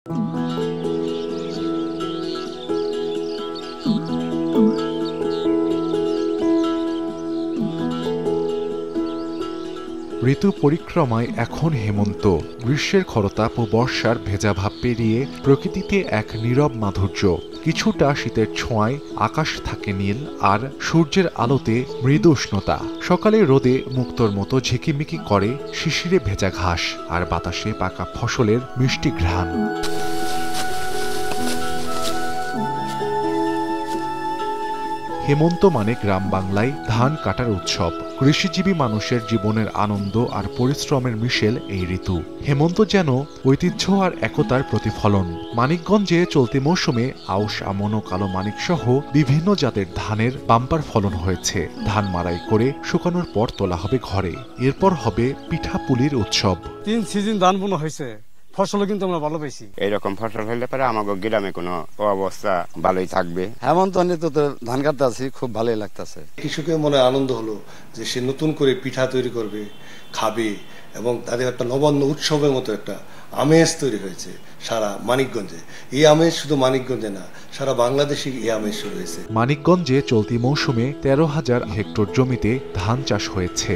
ঋতু পরিক্রমায় এখন হেমন্ত। গ্রীষ্মের খরতাপ ও বর্ষার ভেজা ভাব পেরিয়ে প্রকৃতিতে এক নীরব মাধুর্য। কিছুটা শীতের ছোঁয়ায় আকাশ থাকে নীল, আর সূর্যের আলোতে মৃদু উষ্ণতা। সকালে রোদে মুক্তোর মতো ঝিকিমিকি করে শিশিরে ভেজা ঘাস, আর বাতাসে পাকা ফসলের মিষ্টি ঘ্রাণ। হেমন্ত মানে গ্রাম বাংলায় ধান কাটার উৎসব। কৃষিজীবী মানুষের জীবনের আনন্দ আর পরিশ্রমের মিশেল এই ঋতু। হেমন্ত যেন ঐতিহ্য আর একতার প্রতিফলন। মানিকগঞ্জে চলতি মৌসুমে আউশ, আমন ও কালো মানিক সহ বিভিন্ন জাতের ধানের বাম্পার ফলন হয়েছে। ধান মাড়াই করে শুকানোর পর তোলা হবে ঘরে। এরপর হবে পিঠাপুলির উৎসব। 3 সিজন ধান বোনা হয়েছে, ফসলও কিন্তু আমরা ভালো পাইছি। এইরকম ফসল হলে পরে আমাদের গ্রামে কোনো অবস্থা ভালোই থাকবে। হেমন্ত নিতে তো ধান কাটতে আছি, খুব ভালোই লাগতেছে। কৃষকের মনে আনন্দ হলো যে সে নতুন করে পিঠা তৈরি করবে, খাবে, এবং তাদের একটা নবান্ন উৎসবের মতো একটা আমেজ তৈরি হয়েছে সারা মানিকগঞ্জে। এই আমেজ শুধু মানিকগঞ্জে না, সারা বাংলাদেশে এই আমেজ শুরু হয়েছে। মানিকগঞ্জে চলতি মৌসুমে 13,000 হেক্টর জমিতে ধান চাষ হয়েছে।